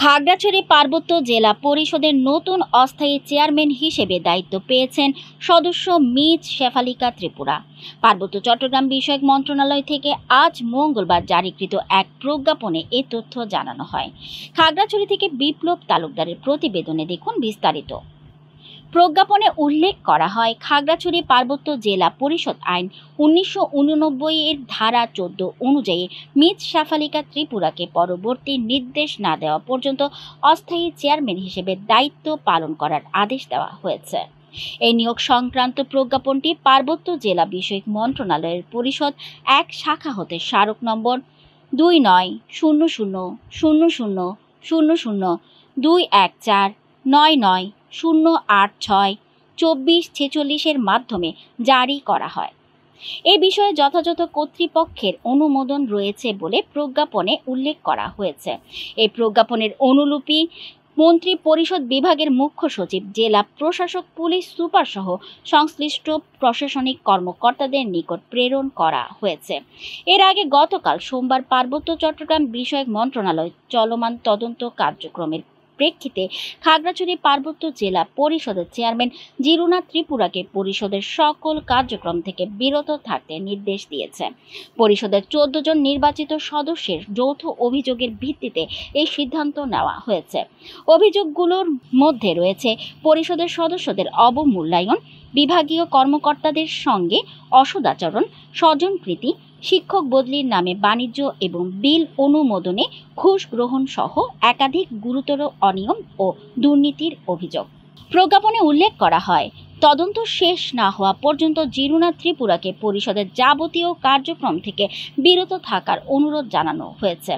খাগড়াছড়ি পার্বত্য জেলা পরিষদের নতুন অস্থায়ী চেয়ারম্যান হিসেবে দায়িত্ব পেয়েছেন সদস্য মিজ শেফালিকা ত্রিপুরা। পার্বত্য চট্টগ্রাম বিষয়ক মন্ত্রণালয় থেকে আজ মঙ্গলবার জারিকৃত এক প্রজ্ঞাপনে এ তথ্য জানানো হয়। খাগড়াছড়ি থেকে বিপ্লব তালুকদারের প্রতিবেদনে দেখুন বিস্তারিত। প্রজ্ঞাপনে উল্লেখ করা হয়, খাগড়াছড়ি পার্বত্য জেলা পরিষদ আইন 1989 এর ধারা 14 অনুযায়ী মিজ শেফালিকা ত্রিপুরাকে পরবর্তী নির্দেশ না দেওয়া পর্যন্ত অস্থায়ী চেয়ারম্যান হিসেবে দায়িত্ব পালন করার আদেশ দেওয়া হয়েছে। এই নিয়োগ সংক্রান্ত প্রজ্ঞাপনটি পার্বত্য জেলা বিষয়ক মন্ত্রণালয়ের পরিষদ 1 শাখা হতে স্মারক নম্বর 2900000002149908642446 এর মাধ্যমে জারি করা হয়। এ বিষয়ে যথাযথ কর্তৃপক্ষের অনুমোদন রয়েছে বলে প্রজ্ঞাপনে উল্লেখ করা হয়েছে। এই প্রজ্ঞাপনের অনুলিপি মন্ত্রী পরিষদ বিভাগের মুখ্য সচিব, জেলা প্রশাসক, পুলিশ সুপার সহ সংশ্লিষ্ট প্রশাসনিক কর্মকর্তাদের নিকট প্রেরণ করা হয়েছে। এর আগে গতকাল সোমবার পার্বত্য চট্টগ্রাম বিষয়ক মন্ত্রণালয় চলমান তদন্ত কার্যক্রমের প্রেক্ষিতে খাগড়াছড়ি পার্বত্য জেলা পরিষদের চেয়ারম্যান জিরুনা ত্রিপুরাকে পরিষদের সকল কার্যক্রম থেকে বিরত থাকতে নির্দেশ দিয়েছে। পরিষদের 14 জন নির্বাচিত সদস্যের যৌথ অভিযোগের ভিত্তিতে এই সিদ্ধান্ত নেওয়া হয়েছে। অভিযোগগুলোর মধ্যে রয়েছে পরিষদের সদস্যদের অবমূল্যায়ন, বিভাগীয় কর্মকর্তাদের সঙ্গে অসদাচরণ, স্বজনপ্রীতি, শিক্ষক বদলির নামে বাণিজ্য এবং বিল অনুমোদনে ঘুষ গ্রহণ সহ একাধিক গুরুতর অনিয়ম ও দুর্নীতির অভিযোগ। প্রজ্ঞাপনে উল্লেখ করা হয়, তদন্ত শেষ না হওয়া পর্যন্ত জিরুনা ত্রিপুরাকে পরিষদের যাবতীয় কার্যক্রম থেকে বিরত থাকার অনুরোধ জানানো হয়েছে।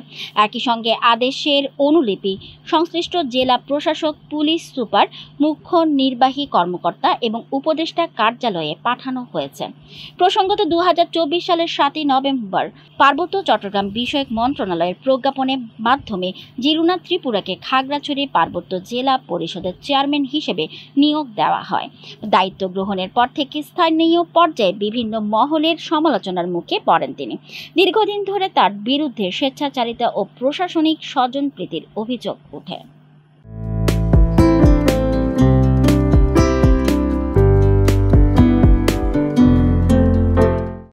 একই সঙ্গে আদেশের অনুলিপি সংশ্লিষ্ট জেলা প্রশাসক, পুলিশ সুপার, মুখ্য নির্বাহী কর্মকর্তা এবং উপদেষ্টা কার্যালয়ে পাঠানো হয়েছে। প্রসঙ্গত 2024 সালের 7 নভেম্বর পার্বত্য চট্টগ্রাম বিষয়ক মন্ত্রণালয়ের প্রজ্ঞাপনের মাধ্যমে জিরুনা ত্রিপুরাকে খাগড়াছড়ি পার্বত্য জেলা পরিষদের চেয়ারম্যান হিসেবে নিয়োগ দেওয়া হয়। দায়িত্ব গ্রহণের পর থেকে স্থানীয় পর্যায়ে বিভিন্ন মহলের সমালোচনার মুখে পড়েন তিনি। দীর্ঘদিন ধরে তার বিরুদ্ধে স্বেচ্ছাচারিতা ও প্রশাসনিক স্বজনপ্রীতির অভিযোগ ওঠে।